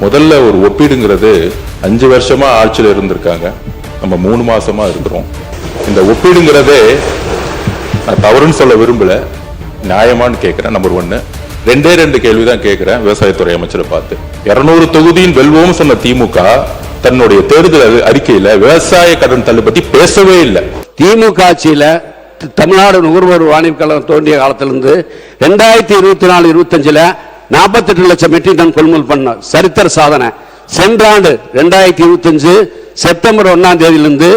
முதல்ல ஒரு ஒப்பீடுங்கிறது 5 வருஷமா ஆட்சியில் இருந்திருக்காங்க, நம்ம 3 மாசமா இருக்கிறோம். இந்த ஒப்பீடுங்கிறதே நான் தவறுன்னு சொல்ல விரும்பல, நியாயமானு கேட்கிறேன். நம்பர் 1. 2 கேள்விதான் கேட்கிறேன் விவசாயத்துறை அமைச்சரை பார்த்து. 200 தொகுதியின் வெல்வோம் சொன்ன திமுக தன்னுடைய தேர்தல் அறிக்கையில விவசாய கடன் தள்ளுபடி பேசவே இல்லை. திமுக ஆட்சியில தமிழ்நாடு நுகர்வோர் வாணிப கழகம் தோன்றிய காலத்திலிருந்து 2024-25 48 லட்சம் மெட்ரிக் டன் கொள்முதல் பண்ண சரித்திர சாதனை. சென்ற ஆண்டு 2025 செப்டம்பர் 1ஆம் தேதியிலிருந்து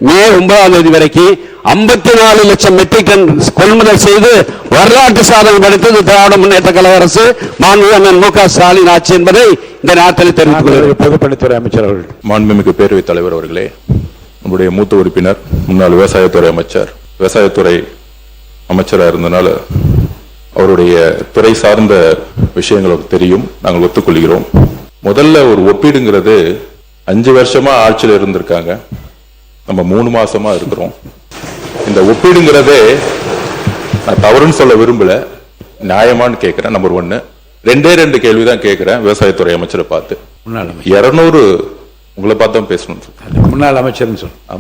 மே 9ஆம் தேதி வரைக்கும் 54 லட்சம் மெட்ரிக் டன் கொள்முதல் செய்து வரலாற்று சாதனை படைத்தது திராவிட முன்னேற்ற கழக அரசு, மாண்புமிகு மு.க. ஸ்டாலின் ஆட்சி என்பதை இந்த நேரத்தில் தெரிவித்துக் கொள்கிறேன். பொதுப்பணித்துறை அமைச்சர் அவர்கள். மாண்புமிகு பேரவைத் தலைவர் அவர்களே, நம்முடைய மூத்த உறுப்பினர் முன்னாள் விவசாயத்துறை அமைச்சர், விவசாயத்துறை அமைச்சராக இருந்தனால அவருடைய துறை சார்ந்த விஷயங்களுக்கு தெரியும், நாங்கள் ஒத்துக்கொள்கிறோம். முதல்ல ஒரு ஒப்பீடுங்கிறது 5 வருஷமா ஆட்சியில் இருந்திருக்காங்க, நம்ம 3 மாசமா இருக்கிறோம். இந்த ஒப்பீடுங்கிறதே நான் தவறுன்னு சொல்ல விரும்பல, நியாயமானு கேட்கிறேன். நம்பர் 1. 2 கேள்விதான் கேட்கிறேன் விவசாயத்துறை அமைச்சரை பார்த்து. 200 உங்களை பார்த்தா பேசணும். முன்னாள் அமைச்சர்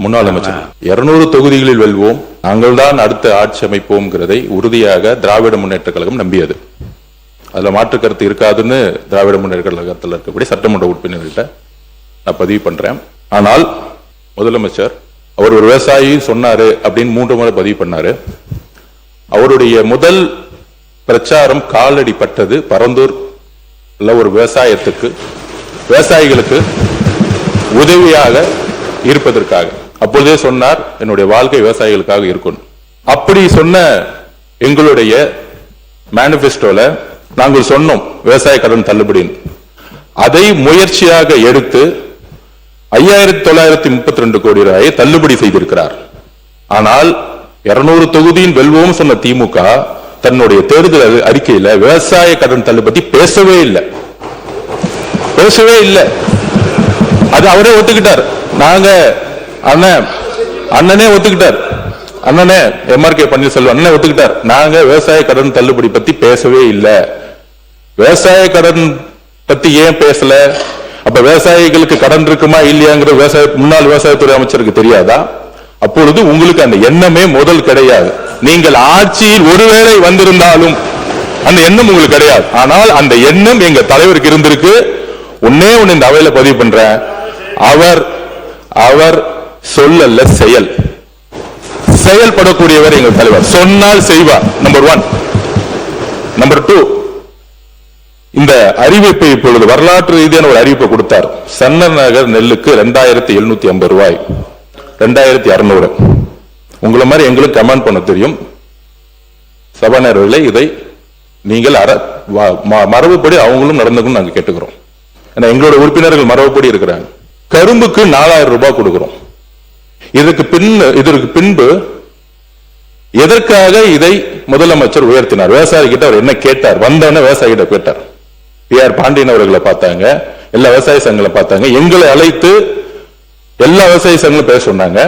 முன்னாள் அமைச்சர் 200 தொகுதிகளில் வெல்வோம், நாங்கள் தான் அடுத்த ஆட்சி அமைப்போம்ங்கிறதை உறுதியாக திராவிட முன்னேற்ற கழகம் நம்பியது. அதுல மாற்று கருத்து இருக்காதுன்னு திராவிட முன்னேற்ற கழகத்தில் இருக்கக்கூடிய சட்டமன்ற உறுப்பினர்கிட்ட நான் பதிவு பண்றேன். ஆனால் முதலமைச்சர் அவர் ஒரு விவசாயி சொன்னாரு அப்படின்னு 3 முறை பதிவு பண்ணாரு. அவருடைய முதல் பிரச்சாரம் காலடி பட்டது பரந்தூர் ஒரு விவசாயிகளுக்கு உதவியாக இருப்பதற்காக. அப்பொழுதே சொன்னார், என்னுடைய வாழ்க்கை விவசாயிகளுக்காக இருக்கணும். அப்படி சொன்ன எங்களுடைய மேனிபெஸ்டோல நாங்கள் சொன்னோம் விவசாய கடன் தள்ளுபடி. அதை முயற்சியாக எடுத்து 5932 கோடி ரூபாயை தள்ளுபடி செய்திருக்கிறார். ஆனால் 200 தொகுதியின் வெல்வோம் சொன்ன திமுக தன்னுடைய தேர்தல் அறிக்கையில விவசாய கடன் தள்ளுபடி பேசவே இல்லை. அது அவரே ஒத்துக்கிட்டார். நாங்க அண்ணனே ஒத்துக்கிட்டார். அண்ணனே எம்.ஆர்.கே. பன்னீர்செல்வம் அண்ணனே ஒத்துக்கிட்டார். நாங்க விவசாய கடன் தள்ளுபடி பத்தி பேசவே இல்லை. விவசாய கடன் பத்தி ஏன் பேசல? அப்ப விவசாயிகளுக்கு கடன் இருக்குமா இல்லையாங்கிற முன்னாள் விவசாயத்துறை அமைச்சருக்கு தெரியாதா? அப்பொழுது உங்களுக்கு அந்த எண்ணமே முதல் கிடையாது. நீங்கள் ஆட்சியில் ஒருவேளை வந்திருந்தாலும் அந்த எண்ணம் உங்களுக்கு கிடையாது. ஆனால் அந்த எண்ணம் எங்க தலைவருக்கு இருந்திருக்கு. ஒன்னே ஒன்னு இந்த அவையில பதிவு பண்றேன், அவர் சொல்லல செயல்படக்கூடியவர் எங்கள் தலைவர். சொன்னால் செய்வார். நம்பர் 1. நம்பர் 2, இந்த அறிவிப்பை இப்பொழுது வரலாற்று ரீதியான ஒரு அறிவிப்பை கொடுத்தார். சன்னர் நகர் நெல்லுக்கு 2750 ரூபாய், 2600. உங்களை மாதிரி எங்களுக்கு கமெண்ட் பண்ண தெரியும். சபாநாயகர்களே, இதை நீங்கள் மரபுப்படி அவங்களும் நடந்துக்கும் நாங்க கேட்டுக்கிறோம். எங்களோட உறுப்பினர்கள் மரபுப்படி இருக்கிறாங்க. கரும்புக்கு 4000 ரூபாய் கொடுக்கிறோம். இதற்கு பின்பு எதற்காக இதை முதலமைச்சர் உயர்த்தினார்? விவசாயி கிட்ட அவர் என்ன கேட்டார்? வந்தவன விவசாயி கிட்ட கேட்டார். பி.ஆர். பாண்டியன் அவர்களை பார்த்தாங்க, எல்லா விவசாய சங்கங்களை பார்த்தாங்க, எங்களை அழைத்து எல்லா விவசாய சங்கங்களும் பேச சொன்னாங்க.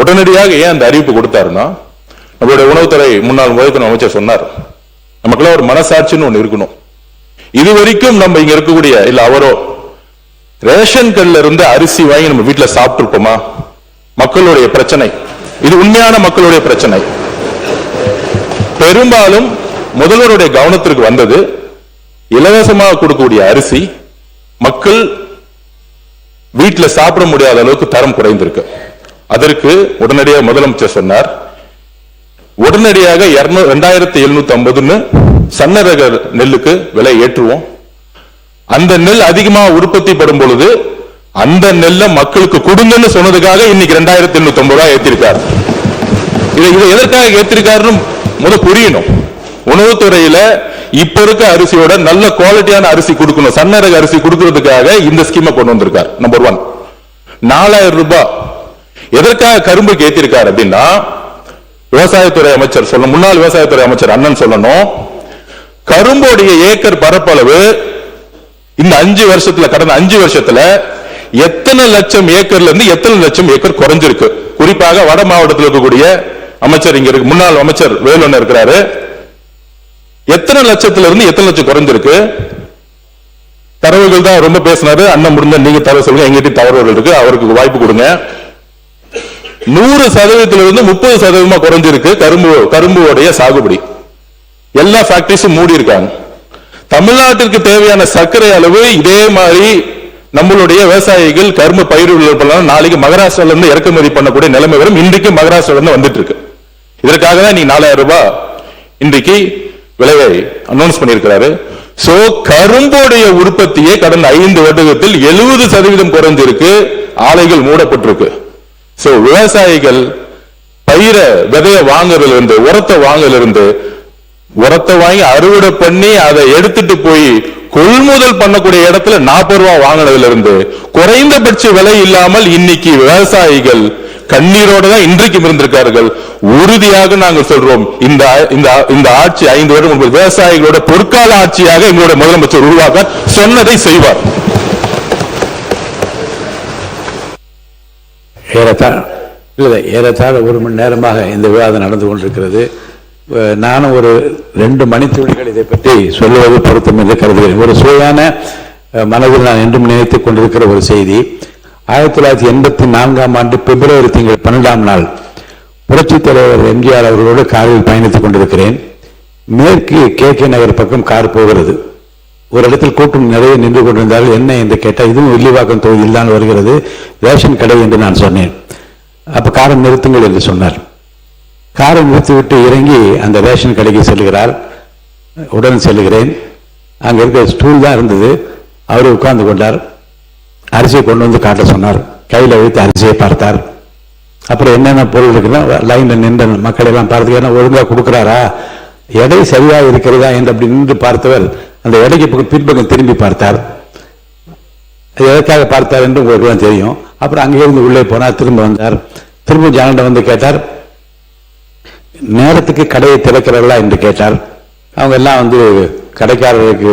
உடனடியாக ஏன் அந்த அறிவிப்பு கொடுத்தாருன்னா, நம்மளுடைய உணவுத்துறை முன்னாள் முதல்வர் அமைச்சர் சொன்னார், நமக்குள்ள ஒரு மனசாட்சின்னு ஒண்ணு இருக்கணும். இதுவரைக்கும் நம்ம இங்க இருக்கக்கூடிய இல்ல அவரோ ரேஷன் கல்ல இருந்து அரிசி வாங்கி நம்ம வீட்டுல சாப்பிட்டு இருப்போமா? மக்களுடைய பிரச்சனை இது, உண்மையான மக்களுடைய பிரச்சனை. பெரும்பாலும் முதல்வருடைய கவனத்திற்கு வந்தது இலவசமாக கொடுக்கக்கூடிய அரிசி மக்கள் வீட்டுல சாப்பிட முடியாத அளவுக்கு தரம் குறைந்திருக்கு. அதற்கு உடனடியாக முதலமைச்சர் சொன்னார், உடனடியாக 2750 சன்னரக நெல்லுக்கு விலை ஏற்றுவோம். அந்த நெல் அதிகமாக உற்பத்தி படும் பொழுது அந்த நெல்லை மக்களுக்கு கொடுங்கன்னு சொன்னதுக்காக இன்னைக்கு 2850 ரூபாய் ஏற்றிருக்காரு. இதை எதற்காக ஏற்றிருக்காருன்னு புரியணும். உணவுத்துறையில இப்ப இருக்க அரிசியோட நல்ல குவாலிட்டியான அரிசி கொடுக்கணும், சன்னரக அரிசி கொடுக்கிறதுக்காக இந்த ஸ்கீமை கொண்டு வந்திருக்கார். நம்பர் 1. 4000 ரூபாய் எதற்காக கரும்புக்கு ஏற்றிருக்காரு அப்படின்னா, விவசாயத்துறை அமைச்சர் சொல்ல, முன்னாள் விவசாயத்துறை அமைச்சர் அண்ணன் சொல்லணும், கரும்போடைய ஏக்கர் பரப்பளவு இந்த 5 வருஷத்துல, கடந்த 5 வருஷத்துல எத்தனை லட்சம் ஏக்கர்ல இருந்து எத்தனை லட்சம் ஏக்கர் குறைஞ்சிருக்கு. குறிப்பாக வட மாவட்டத்தில் இருக்கக்கூடிய அமைச்சர் இங்க இருக்கு, முன்னாள் அமைச்சர் வேலுண்ண இருக்கிறாரு. எத்தனை லட்சத்துல இருந்து எத்தனை லட்சம் குறைஞ்சிருக்கு? தரவுகள் தான் ரொம்ப பேசினாரு. அண்ணன் முடிஞ்ச நீங்க தரவு சொல்லுங்க, எங்கிட்ட தவறுகள் இருக்கு, அவருக்கு வாய்ப்பு கொடுங்க. 100% 30% குறைஞ்சிருக்கு கரும்புடைய சாகுபடி. எல்லா ஃபேக்டரிஸும் மூடி இருக்காங்க. தமிழ்நாட்டிற்கு தேவையான சர்க்கரை அளவு இதே மாதிரி நம்மளுடைய விவசாயிகள் கரும்பு பயிர்கள் நாளைக்கு மகாராஷ்டிரால இருந்து இறக்குமதி பண்ணக்கூடிய நிலைமை வரும். இன்றைக்கு மகாராஷ்டிரால இருந்து வந்துட்டு இருக்கு. இதற்காக தான் நீ 4000 ரூபாய் இன்றைக்கு விலையை அனௌன்ஸ் பண்ணியிருக்கிறாரு. சோ கரும்புடைய உற்பத்தியை கடந்த 5 வருடத்தில் 70% குறைஞ்சிருக்கு. ஆலைகள் மூடப்பட்டிருக்கு. சோ விவசாயிகள் பயிரை விதைய வாங்குறதுல இருந்து உரத்தை வாங்கி அறுவடை பண்ணி அதை எடுத்துட்டு போய் கொள்முதல் பண்ணக்கூடிய இடத்துல 40 ரூபாய் வாங்கினதுல இருந்து குறைந்தபட்ச விலை இல்லாமல் இன்னைக்கு விவசாயிகள் கண்ணீரோட தான் இன்றைக்கும் இருந்திருக்கார்கள். உறுதியாக நாங்கள் சொல்றோம், இந்த ஆட்சி 5 வருடம் விவசாயிகளோட பொற்கால ஆட்சியாக எங்களுடைய முதலமைச்சர் உருவாக்க சொன்னதை செய்வார். ஏறத்தாழ 1 மணி நேரமாக இந்த விவாதம் நடந்து கொண்டிருக்கிறது. நானும் ஒரு 2 மணித்துளிகள் இதை பற்றி சொல்லுவது பொருத்தம் என்று கருதுகிறேன். ஒரு சுவையான மனதில் நான் என்றும் நினைத்துக் கொண்டிருக்கிற ஒரு செய்தி. 1984ஆம் ஆண்டு பிப்ரவரி திங்கள் 12ஆம் நாள் புரட்சித் தலைவர் எம்ஜிஆர் அவர்களோடு காரில் பயணித்துக் கொண்டிருக்கிறேன். மேற்கு KK நகர் பக்கம் கார் போகிறது. ஒரு இடத்தில் கூட்டம் நிறைய நின்று கொண்டிருந்தார்கள். என்ன என்று கேட்டால், இதுவும் வில்லிவாக்கம் தொகுதியில் தான் வருகிறது, ரேஷன் கடை என்று நான் சொன்னேன். அப்ப காரை நிறுத்துங்கள் என்று சொன்னார். காரை நிறுத்திவிட்டு இறங்கி அந்த ரேஷன் கடைக்கு செல்கிறார். உடன் செல்கிறேன். அங்க இருக்க ஸ்டூல் தான் இருந்தது. அவரு உட்கார்ந்து கொண்டார். அரிசியை கொண்டு வந்து காட்ட சொன்னார். கையில வைத்து அரிசியை பார்த்தார். அப்புறம் என்னென்ன பொருள் இருக்குன்னா லைன்ல நின்ற மக்கள் எல்லாம் பார்த்து ஒழுங்கா கொடுக்கிறாரா, எடை சரியா இருக்கிறதா என்று அப்படி நின்று பார்த்தவர் அந்த எடைக்கு பின்பக்கம் திரும்பி பார்த்தார். எதற்காக பார்த்தார் என்று உங்களுக்கு தான் தெரியும். அப்புறம் அங்கிருந்து உள்ளே போனார். திரும்ப வந்தார். திரும்ப ஜனண்ட வந்து கேட்டார், நேரத்துக்கு கடையை திறக்கிறார்களா என்று கேட்டார். அவங்க எல்லாம் வந்து கடைக்காரர்களுக்கு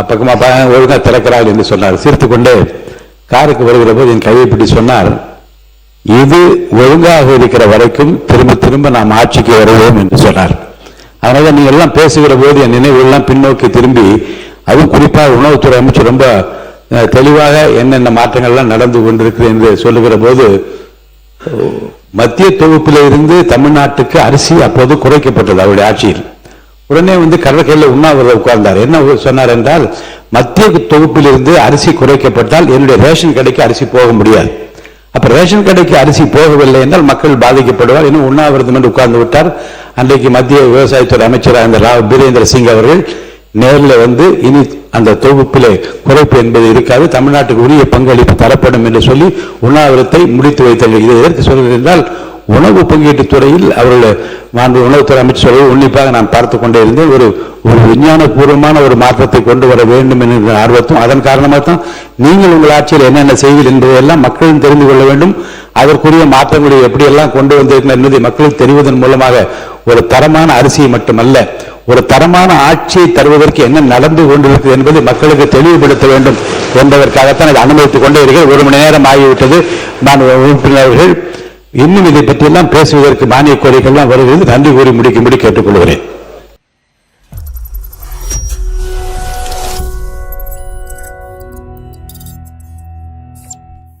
பக்கமா ஒழுங்கா திறக்கிறார்கள் என்று சொன்னார். சிரித்துக் கொண்டு காருக்கு வருகிற போது என் கையை பிடி சொன்னார், இது ஒழுங்காக இருக்கிற வரைக்கும் திரும்ப திரும்ப நாம் ஆட்சிக்கு வருவோம் என்று சொன்னார். அதனால நீங்க எல்லாம் பேசுகிற போது என் நினைவுகள்லாம் பின்னோக்கி திரும்பி, அதுவும் குறிப்பாக உணவுத்துறை அமைச்சர் ரொம்ப தெளிவாக என்னென்ன மாற்றங்கள்லாம் நடந்து கொண்டிருக்கு என்று சொல்லுகிற போது, மத்திய தொகுப்பில் இருந்து தமிழ்நாட்டுக்கு அரிசி அப்போது குறைக்கப்பட்டது அவருடைய ஆட்சியில். உடனே வந்து கடற்கரையில் உண்ணாவிரதம் உட்கார்ந்தார். என்ன சொன்னார் என்றால், மத்திய தொகுப்பில் இருந்து அரிசி குறைக்கப்பட்டால் என்னுடைய ரேஷன் கடைக்கு அரிசி போக முடியாது. அப்ப ரேஷன் கடைக்கு அரிசி போகவில்லை என்றால் மக்கள் பாதிக்கப்படுவார். இன்னும் உண்ணாவிரதம் என்று உட்கார்ந்து விட்டார். அன்றைக்கு மத்திய விவசாயத்துறை அமைச்சராக இந்த ராவ் பீரேந்திர சிங் அவர்கள் நேரில் வந்து, இனி அந்த தொகுப்பிலே குறைப்பு என்பது இருக்காது, தமிழ்நாட்டுக்கு உரிய பங்களிப்பு தரப்படும் என்று சொல்லி உண்ணாவிரத்தை முடித்து வைத்தார்கள். இதை எதற்கு சொல்கிறேன் என்றால், உணவு பங்கீட்டு துறையில் அவர்கள் மாண்பு உணவுத்துறை அமைச்சர் உன்னிப்பாக நான் பார்த்து கொண்டே இருந்தேன். ஒரு விஞ்ஞானபூர்வமான ஒரு மாற்றத்தை கொண்டு வர வேண்டும் என்கிற ஆர்வத்தும், அதன் காரணமாக தான் நீங்கள் உங்கள் ஆட்சியில் என்னென்ன செய்வீர்கள் என்பதையெல்லாம் மக்களும் தெரிந்து கொள்ள வேண்டும். அதற்குரிய மாற்றங்களை எப்படியெல்லாம் கொண்டு வந்திருக்கிறார் என்பதை மக்களுக்கு தெரிவதன் மூலமாக ஒரு தரமான அரிசியை மட்டுமல்ல, ஒரு தரமான ஆட்சியை தருவதற்கு என்ன நடந்து கொண்டிருக்கிறது என்பதை மக்களுக்கு தெளிவுபடுத்த வேண்டும் என்பதற்காகத்தான் இதை அனுமதித்துக் கொண்டே இருக்கிறேன். 1 மணி நேரம் ஆகிவிட்டது. நான் உறுப்பினர்கள் இன்னும் இதை பற்றியெல்லாம் பேசுவதற்கு மானிய கோரிக்கைகள் வருகிறது. நன்றி கூறி முடிக்கும்படி கேட்டுக்கொள்கிறேன்.